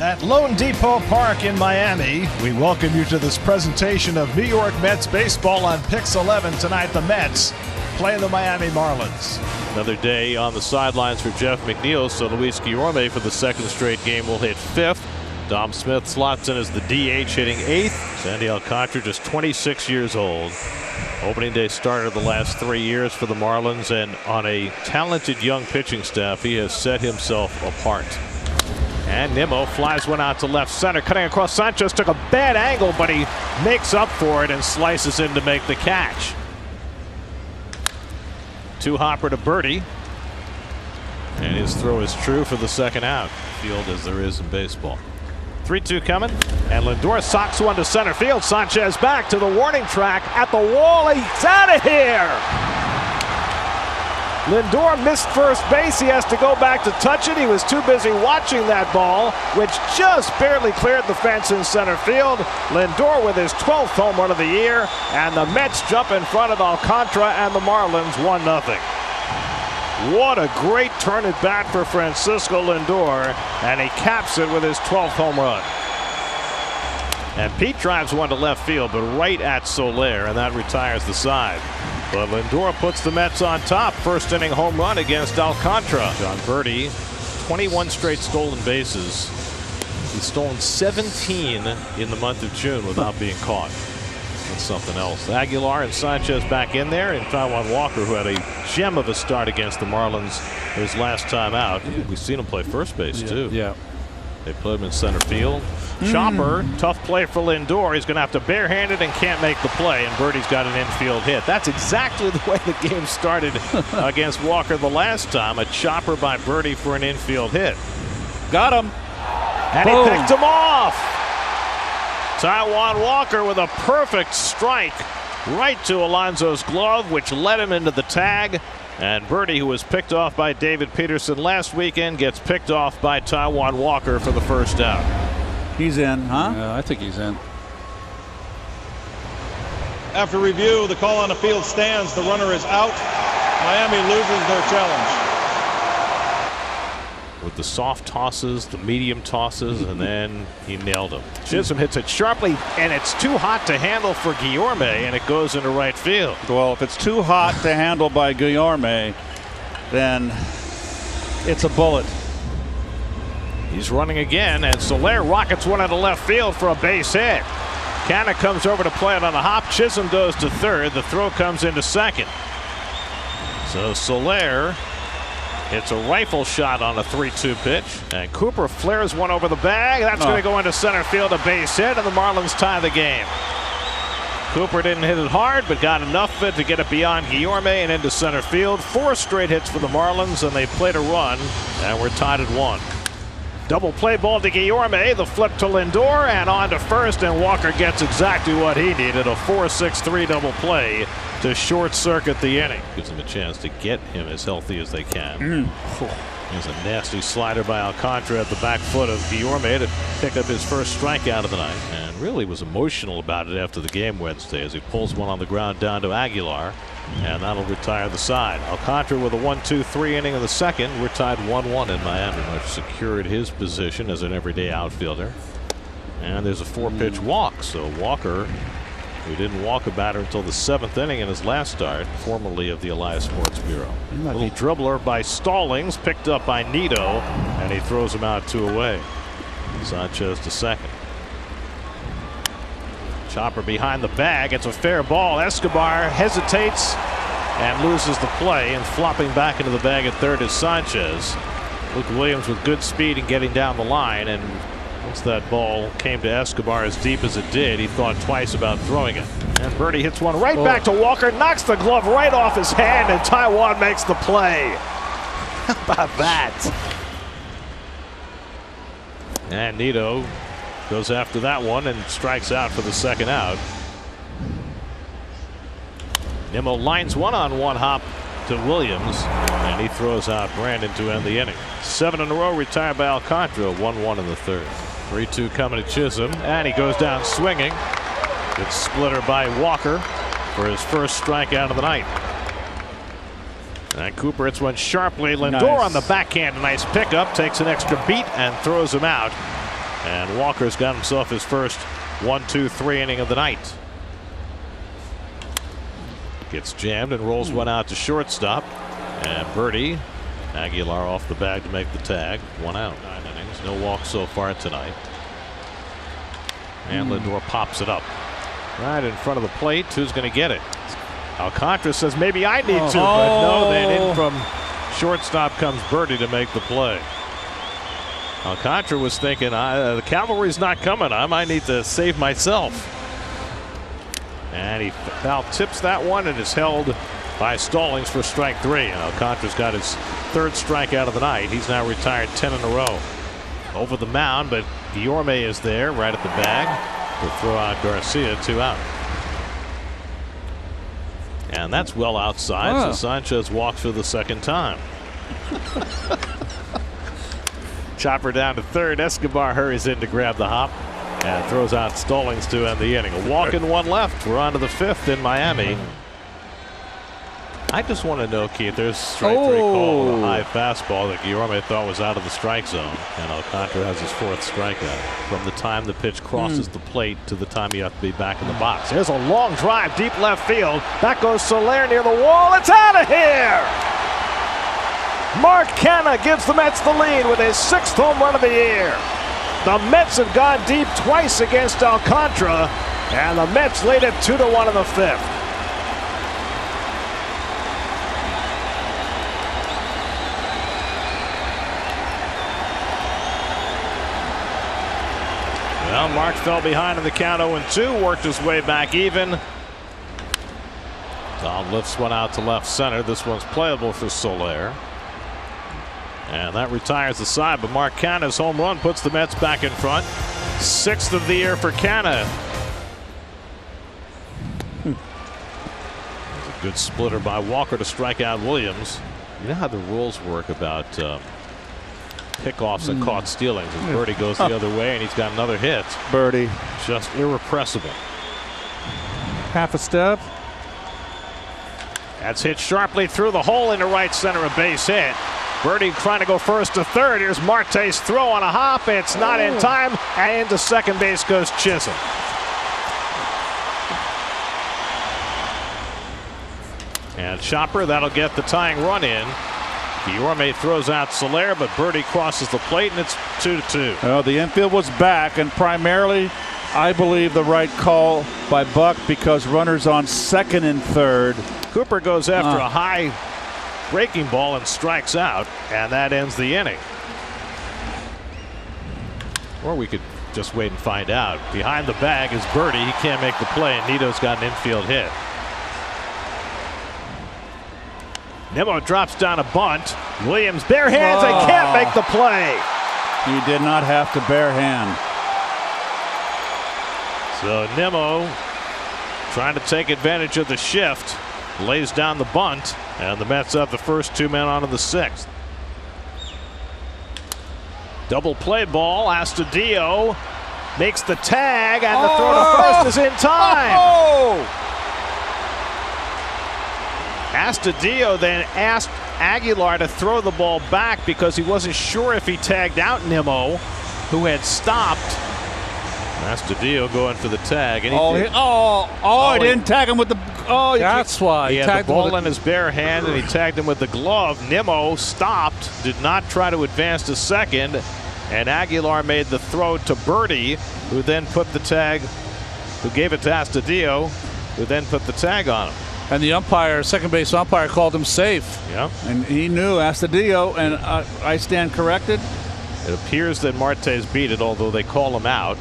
At Lone Depot Park in Miami, we welcome you to this presentation of New York Mets baseball on Pix 11. Tonight, the Mets play the Miami Marlins. Another day on the sidelines for Jeff McNeil, so Luis Guillorme for the second straight game will hit fifth. Dom Smith slots in as the DH, hitting eighth. Sandy Alcantara, just 26 years old. Opening day starter the last 3 years for the Marlins, and on a talented young pitching staff, he has set himself apart. And Nimmo flies one out to left center, cutting across. Sanchez took a bad angle, but he makes up for it and slices in to make the catch. Two-hopper to Birdie, and his throw is true for the second out. Field as there is in baseball. 3-2 coming, and Lindor socks one to center field. Sanchez back to the warning track at the wall. He's out of here. Lindor missed first base. He has to go back to touch it. He was too busy watching that ball, which just barely cleared the fence in center field. Lindor with his 12th home run of the year, and the Mets jump in front of Alcantara and the Marlins 1-0. What a great turn at bat for Francisco Lindor, and he caps it with his 12th home run. And Pete drives one to left field, but right at Soler, and that retires the side. But Lindor puts the Mets on top. First inning home run against Alcantara. John Birdie, 21 straight stolen bases. He's stolen 17 in the month of June without being caught. That's something else. Aguilar and Sanchez back in there, and Taijuan Walker, who had a gem of a start against the Marlins his last time out. We've seen him play first base too. Yeah. They put him in center field. Chopper, tough play for Lindor. He's going to have to barehand it and can't make the play, and Birdie's got an infield hit. That's exactly the way the game started against Walker the last time. A chopper by Birdie for an infield hit. Got him. And Boom. He picked him off. Taijuan Walker with a perfect strike right to Alonso's glove, which led him into the tag. And Birdie, who was picked off by David Peterson last weekend, gets picked off by Taijuan Walker for the first out. He's in, huh? Yeah, I think he's in. After review, the call on the field stands. The runner is out. Miami loses their challenge. With the soft tosses, the medium tosses, and then he nailed him. Chisholm hits it sharply, and it's too hot to handle for Guillorme, and it goes into right field. Well, if it's too hot to handle by Guillorme, then it's a bullet. He's running again, and Soler rockets one into left field for a base hit. Canna comes over to play it on a hop. Chisholm goes to third. The throw comes into second. So Soler hits a rifle shot on a 3-2 pitch, and Cooper flares one over the bag. That's going to go into center field, a base hit, and the Marlins tie the game. Cooper didn't hit it hard, but got enough of it to get it beyond Guillorme and into center field. 4 straight hits for the Marlins, and they played a run, and we're tied at 1. Double play ball to Guillorme, the flip to Lindor, and on to first, and Walker gets exactly what he needed, a 4-6-3 double play to short circuit the inning. Gives them a chance to get him as healthy as they can. There's a nasty slider by Alcantara at the back foot of Guillorme to pick up his first strikeout of the night, and really was emotional about it after the game Wednesday as he pulls one on the ground down to Aguilar, and that'll retire the side. Alcantara with a 1-2-3 inning in the second. We're tied 1-1 in Miami, which secured his position as an everyday outfielder. And there's a 4-pitch walk, so Walker, who didn't walk a batter until the 7th inning in his last start, formerly of the Elias Sports Bureau. Little dribbler by Stallings, picked up by Nito, and he throws him out 2 away. Sanchez to second. Chopper behind the bag. It's a fair ball. Escobar hesitates and loses the play, and flopping back into the bag at third is Sanchez. Luke Williams with good speed and getting down the line, and once that ball came to Escobar as deep as it did, he thought twice about throwing it. And Birdie hits one right back to Walker, knocks the glove right off his hand, and Taijuan makes the play. How about that? And Nito goes after that one and strikes out for the second out. Nimmo lines one on one hop to Williams, and he throws out Brandon to end the inning. 7 in a row retired by Alcantara, 1-1 in the third. 3-2 coming to Chisholm, and he goes down swinging. Good splitter by Walker for his first strikeout of the night. And Cooper hits one sharply. Lindor on the backhand. Nice pickup. Takes an extra beat and throws him out. And Walker's got himself his first 1-2-3 inning of the night. Gets jammed and rolls one out to shortstop. And Birdie, Aguilar off the bag to make the tag. 1 out. 9 innings. No walks so far tonight. And Lindor pops it up right in front of the plate. Who's going to get it? Alcantara says maybe I need to, but no, then in from shortstop comes Birdie to make the play. Alcantara was thinking, the cavalry's not coming. I might need to save myself. And he foul tips that one and is held by Stallings for strike 3. And Alcantara's got his 3rd strikeout of the night. He's now retired 10 in a row. Over the mound, but Guillorme is there right at the bag to throw out Garcia. 2 out. And that's well outside, so Sanchez walks for the 2nd time. Chopper down to 3rd. Escobar hurries in to grab the hop and throws out Stallings to end the inning. A walk and 1 left. We're on to the 5th in Miami. I just want to know, Keith, there's strike 3 call on a high fastball that Guillorme thought was out of the strike zone. And Alcantara has his 4th strikeout. From the time the pitch crosses the plate to the time you have to be back in the box. There's a long drive deep left field. That goes Soler near the wall. It's out of here. Mark Canha gives the Mets the lead with his 6th home run of the year. The Mets have gone deep twice against Alcantara, and the Mets lead it 2-1 in the 5th. Well, Mark fell behind in the count 0-2, worked his way back even. Tom lifts one out to left center. This one's playable for Soler. And that retires the side, but Mark Canha's home run puts the Mets back in front. 6th of the year for Canha. A good splitter by Walker to strike out Williams. You know how the rules work about pickoffs and caught stealings. As Birdie goes the other way and he's got another hit. Birdie. Just irrepressible. Half a step. That's hit sharply through the hole into right center, a base hit. Birdie trying to go first to 3rd. Here's Marte's throw on a hop. It's not in time. And into second base goes Chisholm. And Chopper, that'll get the tying run in. Guillorme throws out Soler, but Birdie crosses the plate, and it's 2-2. Well, the infield was back, and primarily, I believe, the right call by Buck because runners on 2nd and 3rd. Cooper goes after a high breaking ball and strikes out, and that ends the inning. Or we could just wait and find out. Behind the bag is Birdie. He can't make the play, and Nito's got an infield hit. Nimmo drops down a bunt. Williams bare hands and can't make the play. He did not have to bare hand. So Nimmo trying to take advantage of the shift. Lays down the bunt, and the Mets have the first 2 men onto the 6th. Double play ball. Astudillo makes the tag, and the throw to first is in time. Astudillo then asked Aguilar to throw the ball back because he wasn't sure if he tagged out Nimmo, who had stopped. Astudillo going for the tag. And he didn't tag him with the. That's why he had the ball in his bare hand, and he tagged him with the glove. Nimmo stopped, did not try to advance to second, and Aguilar made the throw to Birdie, who then put the tag, who gave it to Astudillo, who then put the tag on him. And the umpire, second base umpire, called him safe. Yeah. And he knew Astudillo, and I stand corrected. It appears that Marte's beat it, although they call him out.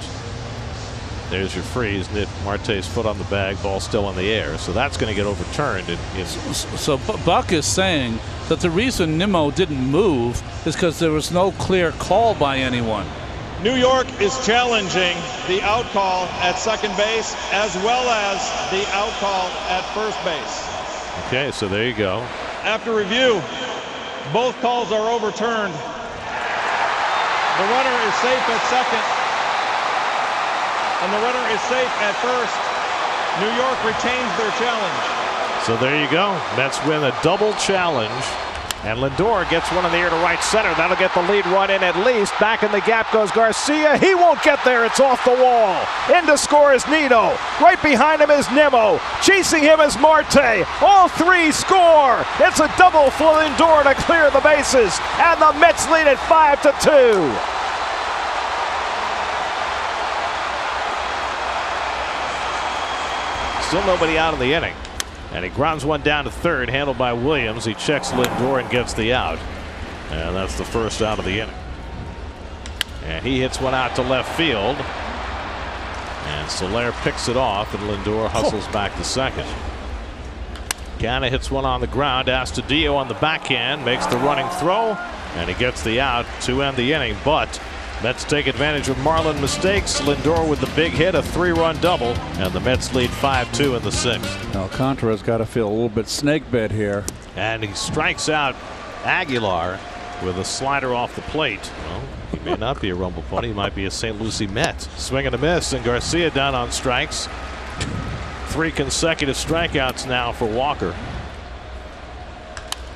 There's your freeze. Marte's foot on the bag, ball still in the air. So that's going to get overturned. So Buck is saying that the reason Nimmo didn't move is because there was no clear call by anyone. New York is challenging the out call at second base as well as the out call at first base. Okay, so there you go. After review, both calls are overturned. The runner is safe at second, and the runner is safe at first. New York retains their challenge. So there you go. Mets win a double challenge And Lindor gets one in the air to right center. That'll get the lead run in at least. Back in the gap goes Garcia. He won't get there. It's off the wall. In to score is Nito. Right behind him is Nimmo. Chasing him is Marte. All three score. It's a double for Lindor to clear the bases. And the Mets lead at 5-2. Still nobody out of the inning. And he grounds one down to third, handled by Williams. He checks Lindor and gets the out. And that's the first out of the inning. And he hits one out to left field. And Soler picks it off, and Lindor hustles back to second. Canna hits one on the ground. Astudillo on the backhand makes the running throw, and he gets the out to end the inning. But Mets take advantage of Marlin mistakes. Lindor with the big hit, a 3-run double, and the Mets lead 5-2 in the sixth. Alcantara's got to feel a little bit snake bit here. And he strikes out Aguilar with a slider off the plate. Well, he may not be a Rumble Pony. He might be a St. Lucie Met. Swing and a miss, and Garcia down on strikes. 3 consecutive strikeouts now for Walker.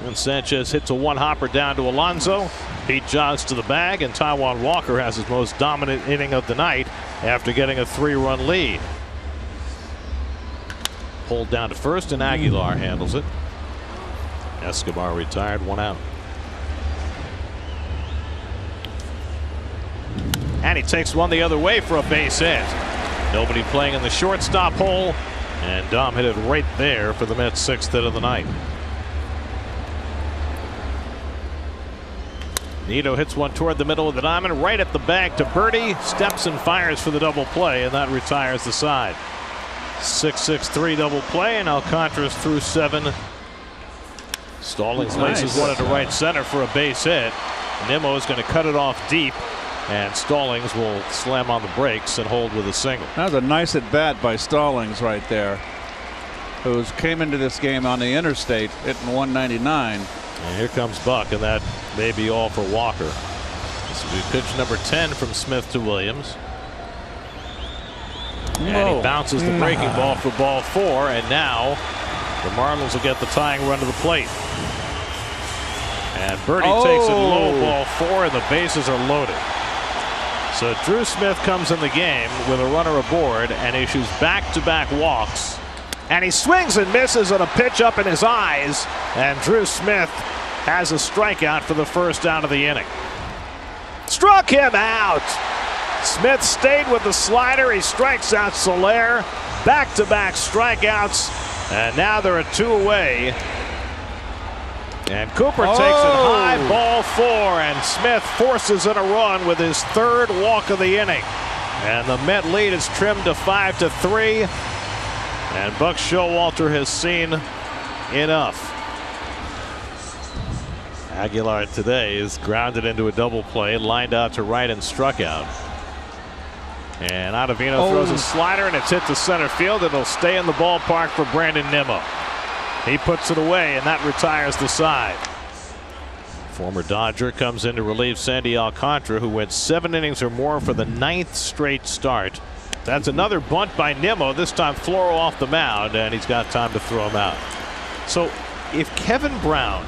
And Sanchez hits a one-hopper down to Alonso. Pete jogs to the bag, and Taijuan Walker has his most dominant inning of the night after getting a 3-run lead. Pulled down to first, and Aguilar handles it. Escobar retired, 1 out. And he takes one the other way for a base hit. Nobody playing in the shortstop hole, and Dom hit it right there for the Mets' 6th hit of the night. Nito hits one toward the middle of the diamond, right at the bag to Birdie. Steps and fires for the double play, and that retires the side. 6-6-3 double play, and Alcantara's through 7. Stallings laces one into right center for a base hit. Nimmo is going to cut it off deep, and Stallings will slam on the brakes and hold with a single. That was a nice at bat by Stallings right there, who came into this game on the interstate hitting 199. And here comes Buck, and that may be all for Walker. This will be pitch number 10 from Smith to Williams. And he bounces the breaking ball for ball 4, and now the Marlins will get the tying run to the plate. And Birdie takes it low, ball 4, and the bases are loaded. So Drew Smith comes in the game with a runner aboard and issues back-to-back walks. And he swings and misses on a pitch up in his eyes. And Drew Smith has a strikeout for the first out of the inning. Struck him out. Smith stayed with the slider. He strikes out Soler. Back-to-back strikeouts. And now there are 2 away. And Cooper takes it high, ball 4, and Smith forces in a run with his 3rd walk of the inning. And the Met lead is trimmed to 5-3. And Buck Showalter has seen enough. Aguilar today is grounded into a double play, lined out to right and struck out. And Ottavino throws a slider, and it's hit to center field. It'll stay in the ballpark for Brandon Nimmo. He puts it away, and that retires the side. Former Dodger comes in to relieve Sandy Alcantara, who went 7 innings or more for the 9th straight start. That's another bunt by Nimmo, this time Floro off the mound, and he's got time to throw him out. So if Kevin Brown,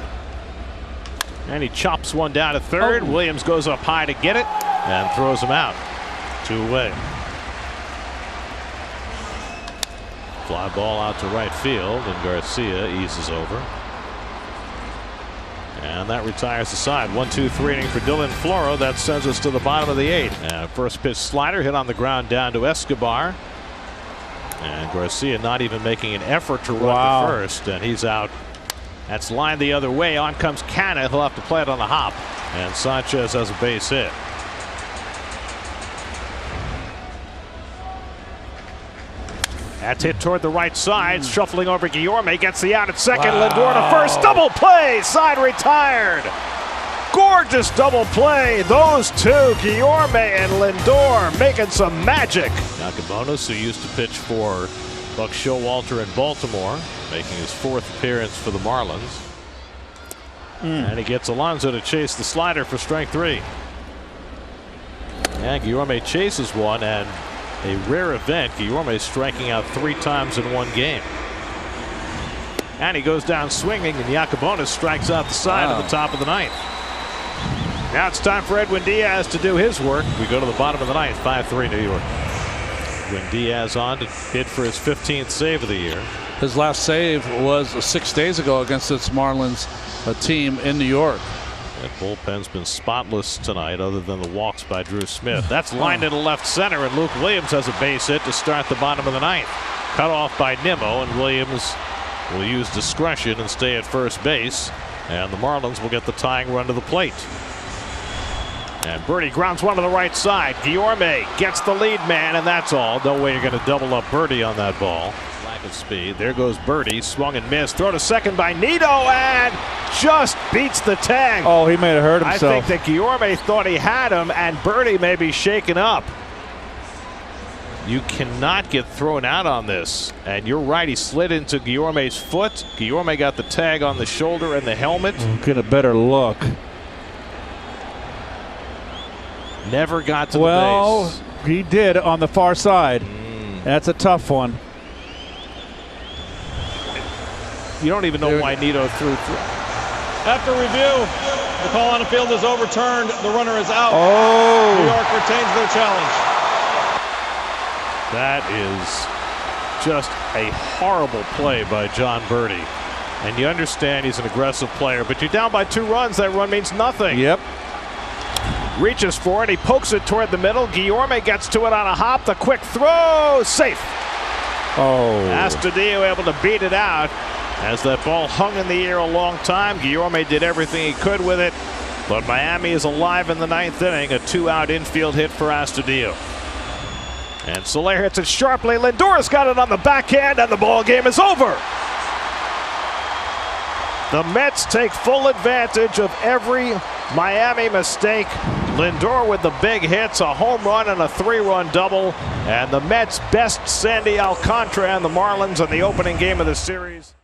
and he chops one down to third, Williams goes up high to get it and throws him out. 2 away. Fly ball out to right field, and Garcia eases over. And that retires the side. 1-2-3 inning for Dylan Floro. That sends us to the bottom of the 8th. First pitch slider hit on the ground down to Escobar. And Garcia not even making an effort to run to first, and he's out. That's lined the other way. On comes Canna. He'll have to play it on the hop. And Sanchez has a base hit. That's hit toward the right side. Shuffling over Guillorme. Gets the out at second. Lindor to first. Double play. Side retired. Gorgeous double play. Those 2, Guillorme and Lindor, making some magic. Nakabonis, who used to pitch for Buck Showalter in Baltimore, making his 4th appearance for the Marlins. And he gets Alonso to chase the slider for strike 3. And Guillorme chases one, and a rare event, Guillorme striking out 3 times in one game. And he goes down swinging, and Yacobonis strikes out the side at the top of the ninth. Now it's time for Edwin Diaz to do his work. We go to the bottom of the ninth, 5-3 New York. When Diaz on to hit for his 15th save of the year. His last save was 6 days ago against this Marlins team in New York. That bullpen's been spotless tonight other than the walks by Drew Smith. That's lined into left center, and Luke Williams has a base hit to start the bottom of the ninth. Cut off by Nimmo, and Williams will use discretion and stay at first base. And the Marlins will get the tying run to the plate. And Birdie grounds one to the right side. Guillorme gets the lead man, and that's all. No way you're going to double up Birdie on that ball. Lack of speed. There goes Birdie. Swung and missed. Throw to second by Nito, and just beats the tag. Oh, he may have hurt himself. I think that Guillorme thought he had him, and Birdie may be shaken up. You cannot get thrown out on this. And you're right, he slid into Guillorme's foot. Guillorme got the tag on the shoulder and the helmet. Get a better look. Never got to the base. He did on the far side. That's a tough one. You don't even know why Nito threw. After review, the call on the field is overturned. The runner is out. Oh! New York retains their challenge. That is just a horrible play by John Birdie. And you understand he's an aggressive player, but you're down by 2 runs. That run means nothing. Yep. Reaches for it. He pokes it toward the middle. Guillorme gets to it on a hop. The quick throw. Safe. Oh. Astudillo able to beat it out as that ball hung in the air a long time. Guillorme did everything he could with it, but Miami is alive in the 9th inning. A 2-out infield hit for Astudillo. And Soler hits it sharply. Lindor's got it on the backhand, and the ball game is over. The Mets take full advantage of every Miami mistake. Lindor with the big hits, a home run and a 3-run double. And the Mets best Sandy Alcantara and the Marlins in the opening game of the series.